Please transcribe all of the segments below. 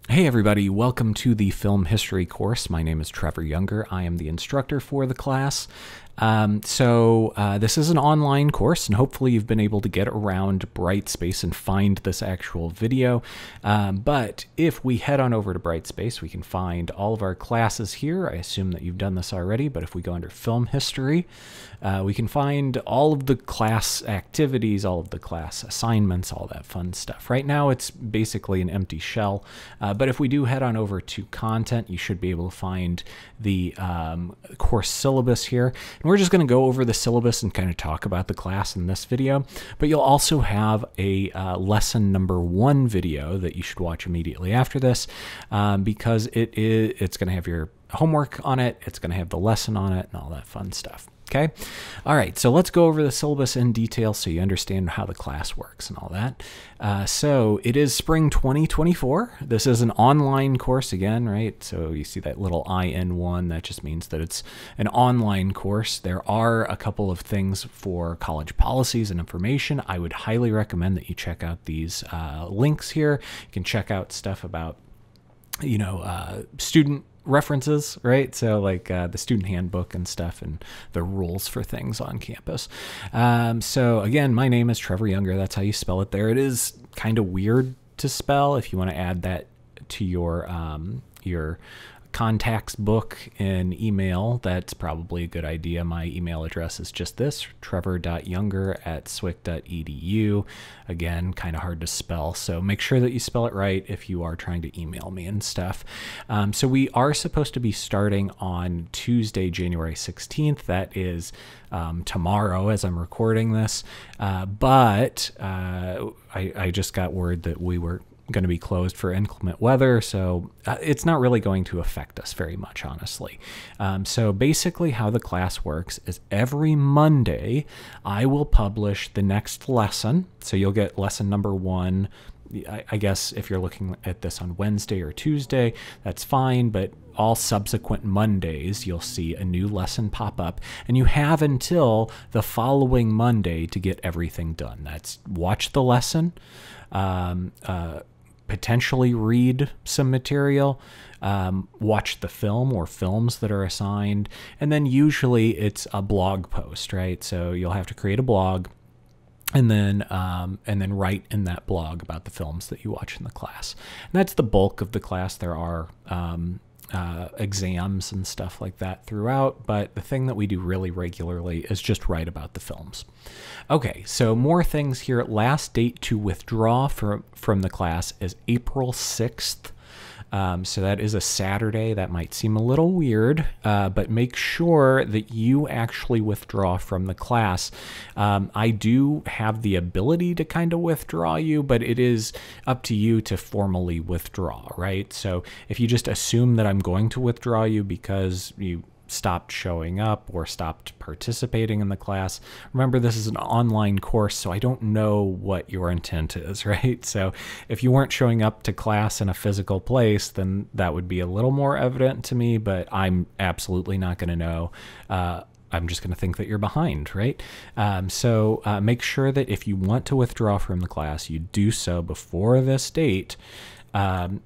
Hey everybody, welcome to the film history course. My name is Trevor Younger. I am the instructor for the class. This is an online course, and hopefully you've been able to get around Brightspace and find this actual video. But if we head on over to Brightspace, we can find all of our classes here. I assume that you've done this already, but if we go under film history, we can find all of the class activities, all of the class assignments, all that fun stuff. Right now it's basically an empty shell, but if we do head on over to content, you should be able to find the course syllabus here. And we're just going to go over the syllabus and kind of talk about the class in this video, but you'll also have a lesson number 1 video that you should watch immediately after this, because it's going to have your homework on it, it's going to have the lesson on it, and all that fun stuff. Okay. All right. So let's go over the syllabus in detail so you understand how the class works and all that. So it is spring 2024. This is an online course again, right? So you see that little IN1, that just means that it's an online course. There are a couple of things for college policies and information. I would highly recommend that you check out these links here. You can check out stuff about, student references, right? So like the student handbook and stuff and the rules for things on campus. So again, my name is Trevor Younger. That's how you spell it there. It is kind of weird to spell. If you want to add that to your contacts book in email, that's probably a good idea. My email address is just this, trevor.younger@swick.edu. Again, kind of hard to spell, so make sure that you spell it right if you are trying to email me and stuff. So we are supposed to be starting on Tuesday, January 16th. That is tomorrow as I'm recording this, but I just got word that we were going to be closed for inclement weather, so it's not really going to affect us very much, honestly. So basically how the class works is every Monday I will publish the next lesson. So you'll get lesson number 1. I guess if you're looking at this on Wednesday or Tuesday, that's fine, but all subsequent Mondays, you'll see a new lesson pop up, and you have until the following Monday to get everything done. That's watch the lesson, potentially read some material, watch the film or films that are assigned, and then usually it's a blog post, right? So you'll have to create a blog and then write in that blog about the films that you watch in the class. And that's the bulk of the class. There are exams and stuff like that throughout, but the thing that we do really regularly is just write about the films. Okay, so more things here. Last date to withdraw from the class is April 6th. So that is a Saturday. That might seem a little weird, but make sure that you actually withdraw from the class. I do have the ability to kind of withdraw you, but it is up to you to formally withdraw, right? So if you just assume that I'm going to withdraw you because you stopped showing up or stopped participating in the class. Remember, this is an online course, so I don't know what your intent is, right? So if you weren't showing up to class in a physical place, then that would be a little more evident to me, but I'm absolutely not going to know. I'm just going to think that you're behind, right? So make sure that if you want to withdraw from the class, you do so before this date, and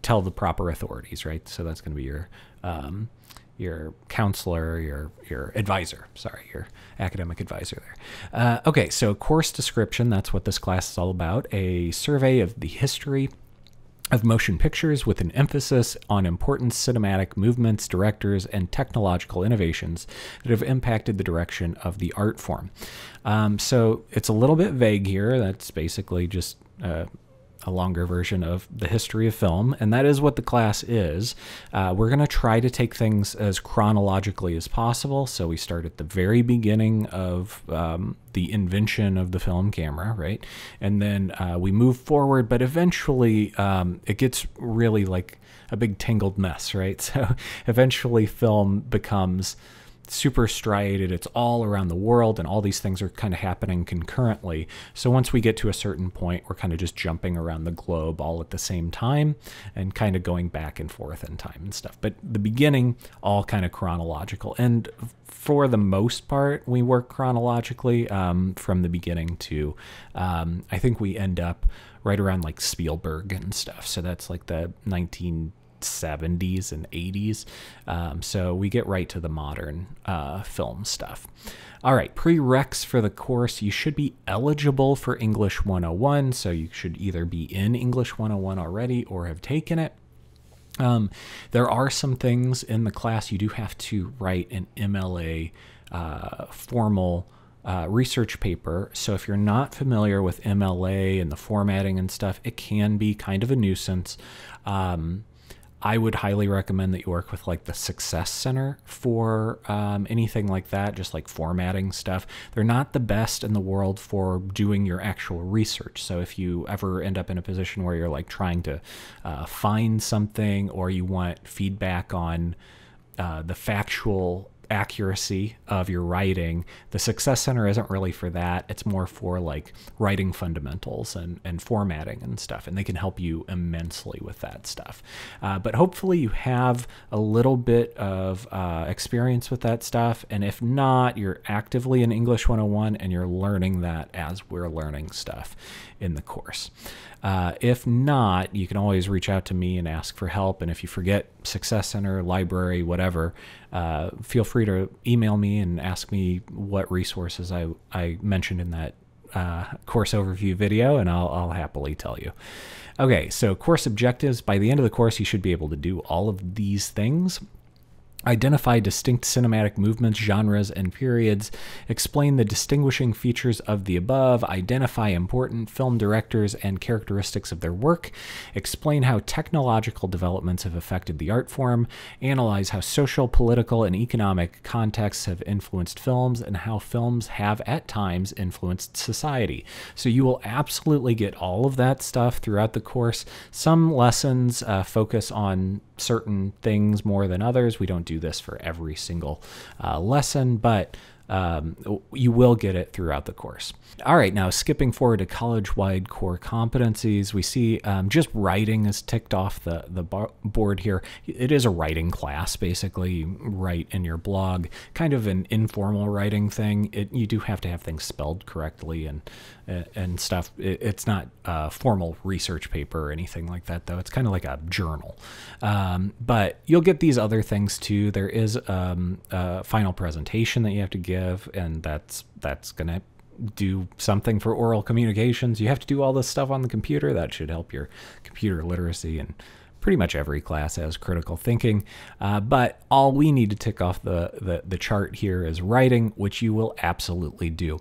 tell the proper authorities, right? So that's going to be your counselor, your advisor, sorry, your academic advisor there. Okay, so course description, that's what this class is all about. A survey of the history of motion pictures with an emphasis on important cinematic movements, directors, and technological innovations that have impacted the direction of the art form. So it's a little bit vague here. That's basically just a longer version of the history of film, and that is what the class is. We're going to try to take things as chronologically as possible, so we start at the very beginning of the invention of the film camera, right? And then we move forward, but eventually it gets really like a big tangled mess, right? So eventually film becomes super striated. It's all around the world, and all these things are kind of happening concurrently. So once we get to a certain point, we're kind of just jumping around the globe all at the same time and kind of going back and forth in time and stuff. But the beginning, all kind of chronological. And for the most part, we work chronologically from the beginning to, I think we end up right around like Spielberg and stuff. So that's like the 1970s and 80s. So we get right to the modern film stuff. All right, prereqs for the course. You should be eligible for English 101. So you should either be in English 101 already or have taken it. There are some things in the class. You do have to write an MLA formal research paper. So if you're not familiar with MLA and the formatting and stuff, it can be kind of a nuisance. I would highly recommend that you work with like the Success Center for anything like that, just like formatting stuff. They're not the best in the world for doing your actual research. So if you ever end up in a position where you're like trying to find something, or you want feedback on the factual accuracy of your writing, the Success Center isn't really for that. It's more for like writing fundamentals and formatting and stuff, and they can help you immensely with that stuff. But hopefully you have a little bit of experience with that stuff, and if not, you're actively in English 101 and you're learning that as we're learning stuff in the course. If not, you can always reach out to me and ask for help. And if you forget Success Center, library, whatever, feel free to email me and ask me what resources I mentioned in that course overview video, and I'll happily tell you. Okay, so course objectives. By the end of the course, you should be able to do all of these things. Identify distinct cinematic movements, genres, and periods. Explain the distinguishing features of the above. Identify important film directors and characteristics of their work. Explain how technological developments have affected the art form. Analyze how social, political, and economic contexts have influenced films, and how films have at times influenced society. So you will absolutely get all of that stuff throughout the course. Some lessons focus on certain things more than others. We don't do this for every single lesson, but you will get it throughout the course. All right, now skipping forward to college-wide core competencies, we see just writing is ticked off the board here. It is a writing class, basically. You write in your blog, kind of an informal writing thing. You do have to have things spelled correctly and stuff. It's not a formal research paper or anything like that, though. It's kind of like a journal. But you'll get these other things too. There is a final presentation that you have to give, and that's going to do something for oral communications. You have to do all this stuff on the computer. That should help your computer literacy, and pretty much every class has critical thinking. But all we need to tick off the chart here is writing, which you will absolutely do.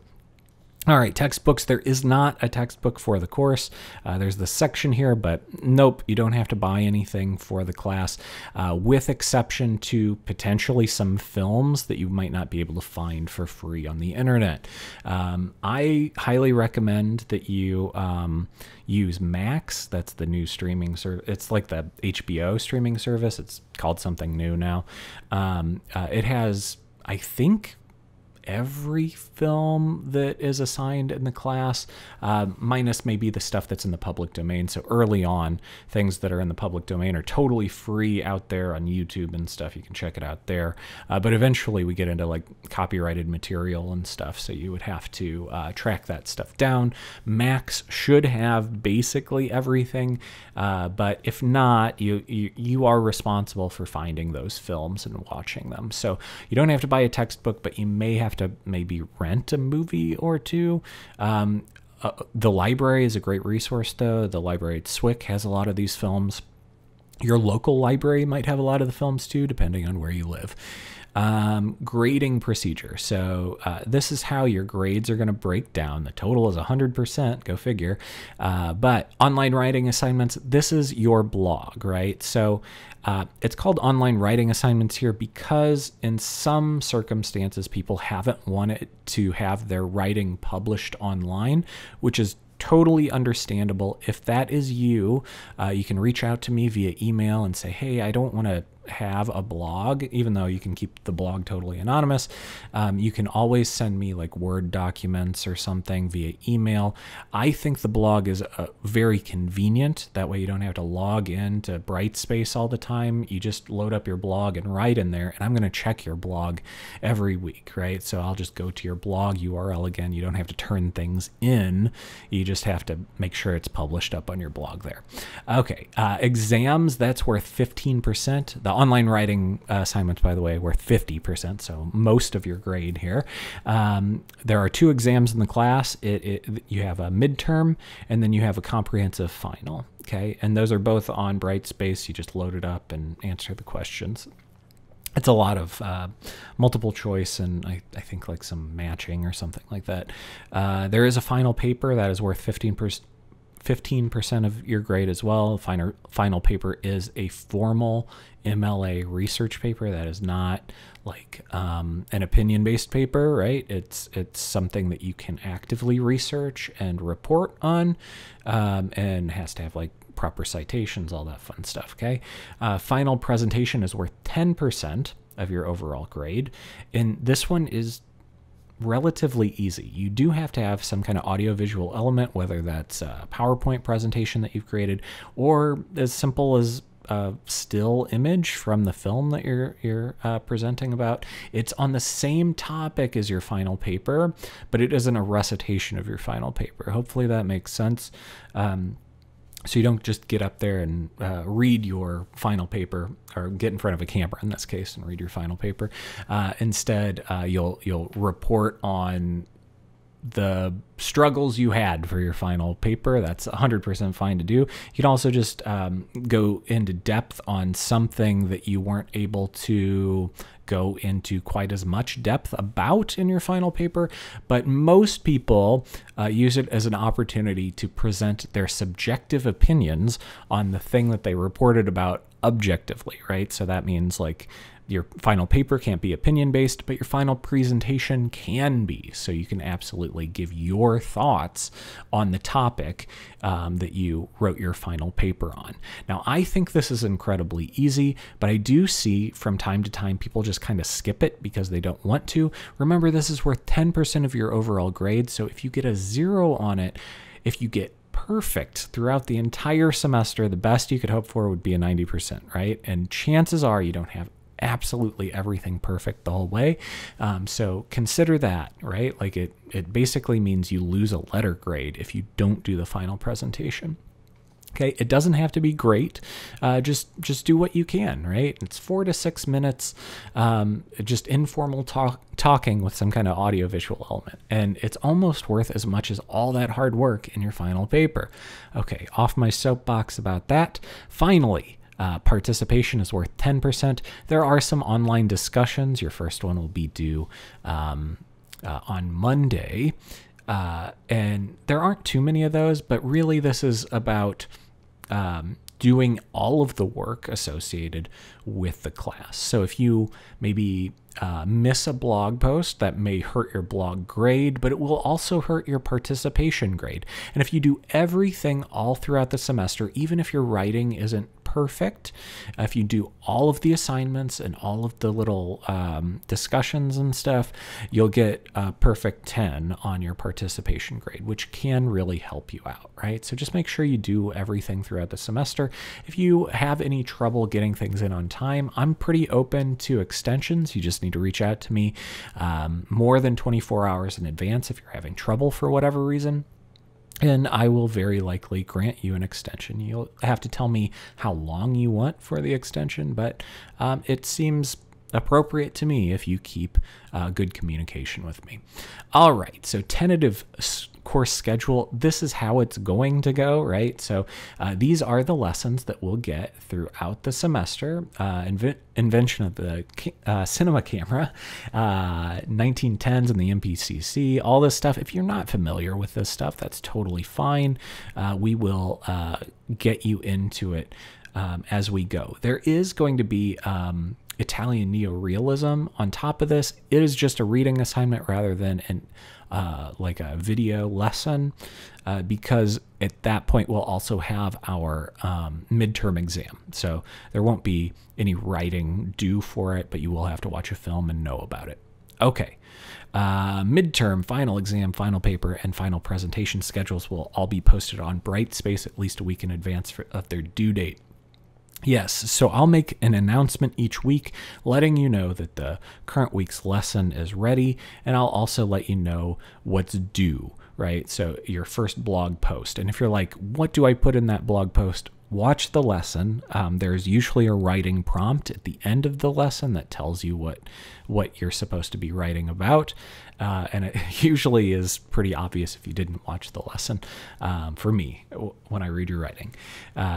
All right, textbooks. There is not a textbook for the course. There's the section here, but nope, you don't have to buy anything for the class, with exception to potentially some films that you might not be able to find for free on the internet. I highly recommend that you use Max. That's the new streaming service. It's like the HBO streaming service. It's called something new now. It has, I think, every film that is assigned in the class, minus maybe the stuff that's in the public domain. So early on, things that are in the public domain are totally free out there on YouTube and stuff. You can check it out there. But eventually we get into like copyrighted material and stuff, so you would have to track that stuff down. Max should have basically everything, but if not, you are responsible for finding those films and watching them. So you don't have to buy a textbook, but you may have to maybe rent a movie or two. The library is a great resource, though. The library at SWIC has a lot of these films. Your local library might have a lot of the films too, depending on where you live. Grading procedure. So this is how your grades are going to break down. The total is 100%, go figure. But online writing assignments, this is your blog, right? So it's called online writing assignments here because in some circumstances people haven't wanted to have their writing published online, which is totally understandable. If that is you, you can reach out to me via email and say, hey, I don't want to have a blog, even though you can keep the blog totally anonymous, you can always send me like Word documents or something via email. I think the blog is very convenient. That way you don't have to log in to Brightspace all the time. You just load up your blog and write in there, and I'm going to check your blog every week, right? So I'll just go to your blog URL again. You don't have to turn things in. You just have to make sure it's published up on your blog there. Okay, exams, that's worth 15%. The online writing assignments, by the way, worth 50%, so most of your grade here. There are 2 exams in the class. You have a midterm, and then you have a comprehensive final, okay? And those are both on Brightspace. You just load it up and answer the questions. It's a lot of multiple choice and I think like some matching or something like that. There is a final paper that is worth 15% of your grade as well. Final paper is a formal MLA research paper. That is not like an opinion-based paper, right? It's something that you can actively research and report on, and has to have like proper citations, all that fun stuff, okay? Final presentation is worth 10% of your overall grade, and this one is relatively easy. You do have to have some kind of audiovisual element, whether that's a PowerPoint presentation that you've created, or as simple as a still image from the film that you're presenting about. It's on the same topic as your final paper, but it isn't a recitation of your final paper. Hopefully that makes sense. So you don't just get up there and read your final paper, or get in front of a camera in this case and read your final paper. Instead, you'll report on the struggles you had for your final paper. That's 100% fine to do. You can also just go into depth on something that you weren't able to go into quite as much depth about in your final paper, but most people use it as an opportunity to present their subjective opinions on the thing that they reported about objectively, right? So that means like your final paper can't be opinion-based, but your final presentation can be. So you can absolutely give your thoughts on the topic that you wrote your final paper on. Now, I think this is incredibly easy, but I do see from time to time people just kind of skip it because they don't want to. Remember, this is worth 10% of your overall grade, so if you get a 0 on it, if you get perfect throughout the entire semester, the best you could hope for would be a 90%, right? And chances are you don't have absolutely everything perfect the whole way. So consider that, right? Like it basically means you lose a letter grade if you don't do the final presentation. Okay, it doesn't have to be great. Just do what you can, right? It's 4 to 6 minutes, just informal talking with some kind of audiovisual element. And it's almost worth as much as all that hard work in your final paper. Okay, off my soapbox about that. Finally, participation is worth 10%. There are some online discussions. Your first one will be due on Monday. And there aren't too many of those, but really this is about doing all of the work associated with the class. So if you maybe miss a blog post, that may hurt your blog grade, but it will also hurt your participation grade. And if you do everything all throughout the semester, even if your writing isn't perfect, if you do all of the assignments and all of the little discussions and stuff, you'll get a perfect 10 on your participation grade, which can really help you out, right? So just make sure you do everything throughout the semester. If you have any trouble getting things in on time, I'm pretty open to extensions. You just need to reach out to me more than 24 hours in advance if you're having trouble for whatever reason, and I will very likely grant you an extension. You'll have to tell me how long you want for the extension, but it seems appropriate to me if you keep good communication with me. All right, so tentative course schedule, this is how it's going to go, right? So these are the lessons that we'll get throughout the semester. Invention of the cinema camera, 1910s and the MPCC, all this stuff. If you're not familiar with this stuff, that's totally fine. We will get you into it as we go. There is going to be Italian neorealism on top of this. It is just a reading assignment rather than like a video lesson, because at that point we'll also have our midterm exam. So there won't be any writing due for it, but you will have to watch a film and know about it. Okay. Midterm, final exam, final paper, and final presentation schedules will all be posted on Brightspace at least a week in advance of their due date. Yes, so I'll make an announcement each week letting you know that the current week's lesson is ready, and I'll also let you know what's due, right? So your first blog post. And if you're like, what do I put in that blog post? Watch the lesson. There's usually a writing prompt at the end of the lesson that tells you what you're supposed to be writing about. And it usually is pretty obvious if you didn't watch the lesson, for me, when I read your writing.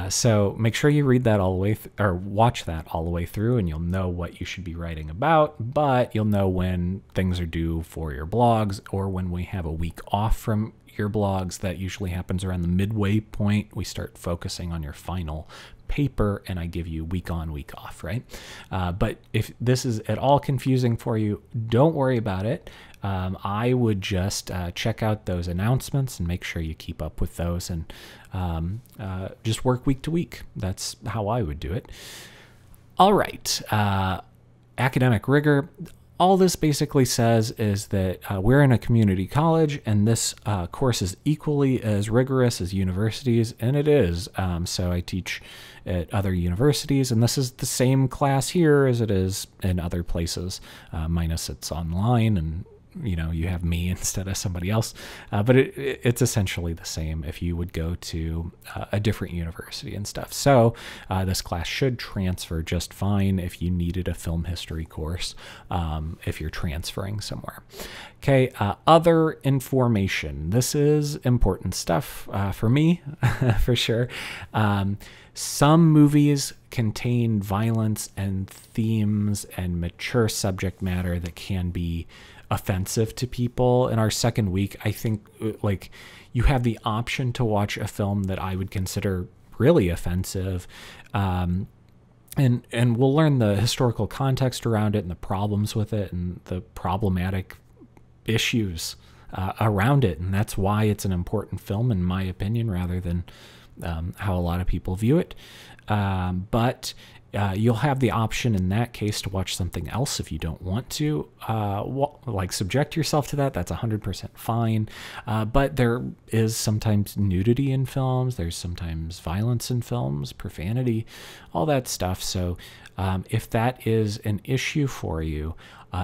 So make sure you read that all the way, or watch that all the way through, and you'll know what you should be writing about, but you'll know when things are due for your blogs, or when we have a week off from your blogs. That usually happens around the midway point. We start focusing on your final paper, and I give you week on, week off, right? But if this is at all confusing for you, don't worry about it. I would just check out those announcements and make sure you keep up with those, and just work week to week. That's how I would do it. All right. Academic rigor. All this basically says is that we're in a community college, and this course is equally as rigorous as universities, and it is. So I teach at other universities, and this is the same class here as it is in other places, minus it's online, and you have me instead of somebody else. But it's essentially the same if you would go to a different university and stuff. So this class should transfer just fine if you needed a film history course, if you're transferring somewhere. Okay, other information. This is important stuff for me, for sure. Some movies contain violence and themes and mature subject matter that can be offensive to people. In our second week, I think like you have the option to watch a film that I would consider really offensive, and we'll learn the historical context around it and the problems with it and the problematic issues around it, and that's why it's an important film in my opinion, rather than how a lot of people view it. But you'll have the option in that case to watch something else if you don't want to, like subject yourself to that. That's 100% fine. But there is sometimes nudity in films. There's sometimes violence in films, profanity, all that stuff. So if that is an issue for you,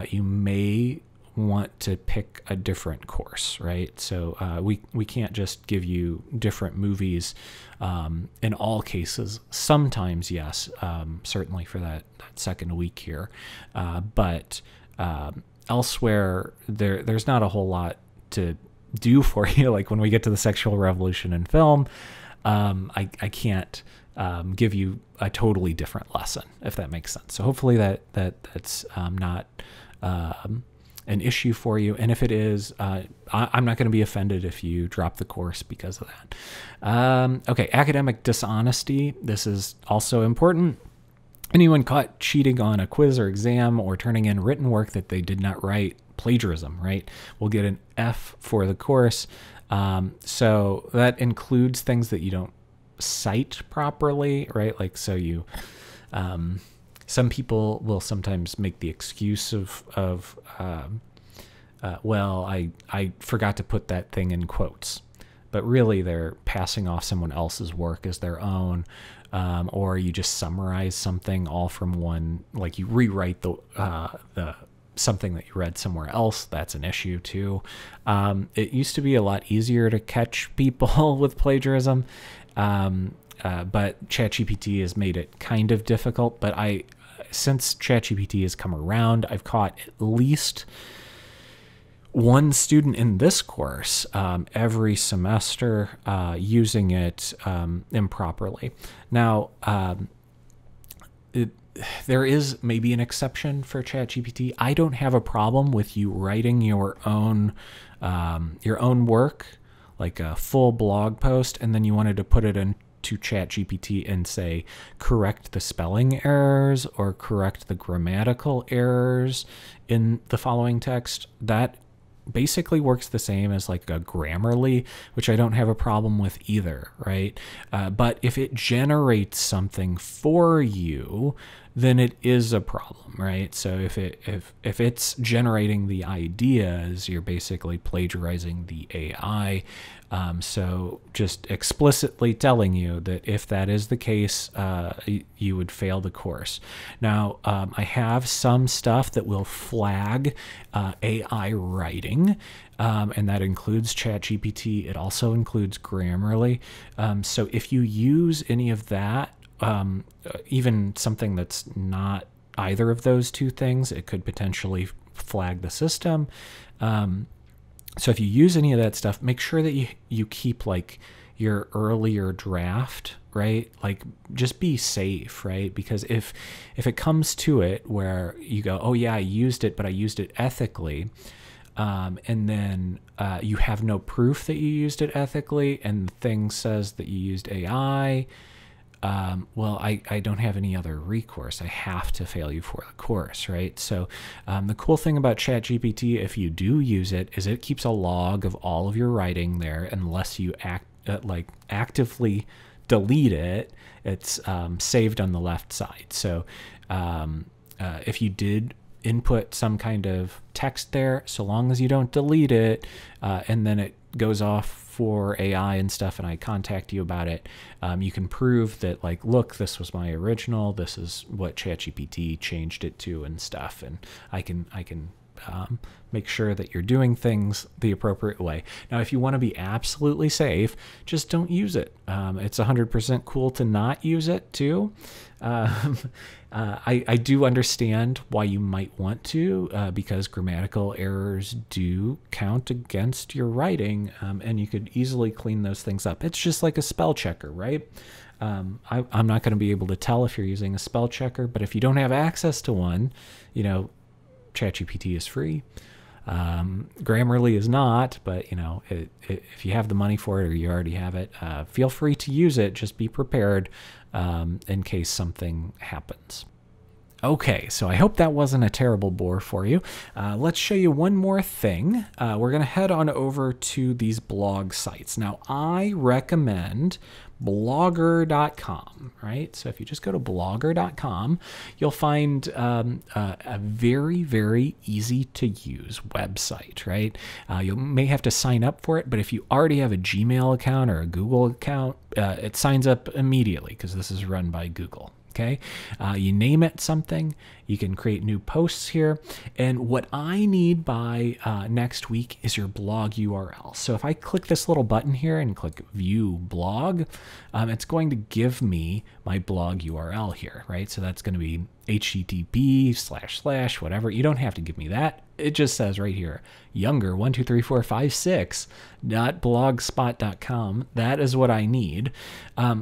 you may want to pick a different course, right? So we can't just give you different movies in all cases. Sometimes, yes, certainly for that second week here. But elsewhere, there's not a whole lot to do for you. Like when we get to the sexual revolution in film, I can't give you a totally different lesson, if that makes sense. So hopefully that's not an issue for you. And if it is, I'm not going to be offended if you drop the course because of that. Okay, academic dishonesty. This is also important. Anyone caught cheating on a quiz or exam or turning in written work that they did not write, plagiarism, right, will get an F for the course. So that includes things that you don't cite properly, right? Like, so you... some people will sometimes make the excuse of well, I forgot to put that thing in quotes, but really they're passing off someone else's work as their own, or you just summarize something all from one, like you rewrite the something that you read somewhere else. That's an issue too. It used to be a lot easier to catch people with plagiarism, but ChatGPT has made it kind of difficult. But since ChatGPT has come around, I've caught at least one student in this course every semester using it improperly. Now, there is maybe an exception for ChatGPT. I don't have a problem with you writing your own work, like a full blog post, and then you wanted to put it to ChatGPT and say, correct the spelling errors or correct the grammatical errors in the following text, that basically works the same as like a Grammarly, which I don't have a problem with either, right? But if it generates something for you, then it is a problem, right? So if it's generating the ideas, you're basically plagiarizing the AI. So just explicitly telling you that if that is the case, you would fail the course. Now, I have some stuff that will flag AI writing, and that includes ChatGPT. It also includes Grammarly. So if you use any of that, even something that's not either of those two things, it could potentially flag the system. So if you use any of that stuff, make sure that you keep like your earlier draft, right? Like just be safe, right? Because if it comes to it where you go, oh yeah, I used it, but I used it ethically, and then you have no proof that you used it ethically, and the thing says that you used AI, well, I don't have any other recourse. I have to fail you for the course, right? So the cool thing about ChatGPT, if you do use it, is it keeps a log of all of your writing there, unless you actively delete it. It's saved on the left side. So if you did input some kind of text there, so long as you don't delete it, and then it goes off for AI and stuff, and I contact you about it, you can prove that, like, look, this was my original, this is what ChatGPT changed it to and stuff, and I can make sure that you're doing things the appropriate way. Now, if you want to be absolutely safe, just don't use it. It's 100% cool to not use it too. I do understand why you might want to, because grammatical errors do count against your writing, and you could easily clean those things up. It's just like a spell checker, right? I'm not going to be able to tell if you're using a spell checker, but if you don't have access to one, you know, ChatGPT is free. Grammarly is not, but you know, if you have the money for it or you already have it, feel free to use it. Just be prepared in case something happens. Okay, so I hope that wasn't a terrible bore for you. Let's show you one more thing. We're going to head on over to these blog sites. Now, I recommend blogger.com, right? So if you just go to blogger.com, you'll find a very, very easy to use website, right? You may have to sign up for it, but if you already have a Gmail account or a Google account, it signs up immediately because this is run by Google. Okay, you name it something, you can create new posts here, and what I need by next week is your blog URL. So if I click this little button here and click view blog, it's going to give me my blog URL here, right? So that's going to be http / whatever. You don't have to give me that. It just says right here, younger12345 6.blogspot.com. That is what I need.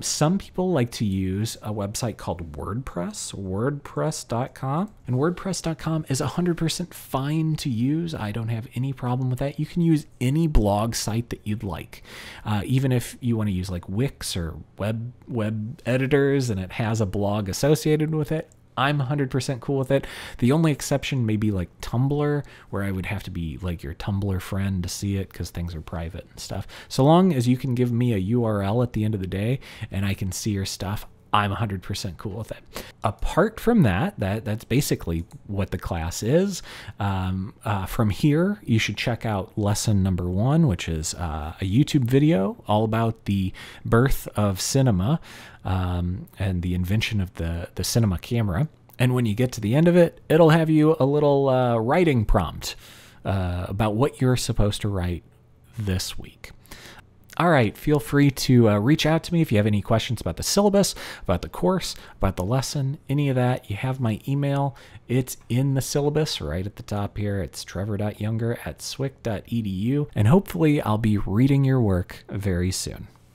Some people like to use a website called WordPress, wordpress.com. And wordpress.com is 100% fine to use. I don't have any problem with that. You can use any blog site that you'd like. Even if you want to use like Wix or web editors and it has a blog associated with it, I'm 100% cool with it. The only exception may be like Tumblr, where I would have to be like your Tumblr friend to see it because things are private and stuff. So long as you can give me a URL at the end of the day and I can see your stuff, I'm 100% cool with it. Apart from that's basically what the class is. From here, you should check out lesson number 1, which is a YouTube video all about the birth of cinema and the invention of the cinema camera. And when you get to the end of it, it'll have you a little writing prompt about what you're supposed to write this week. All right, feel free to reach out to me if you have any questions about the syllabus, about the course, about the lesson, any of that. You have my email. It's in the syllabus right at the top here. It's trevor.younger@swick.edu, and hopefully I'll be reading your work very soon.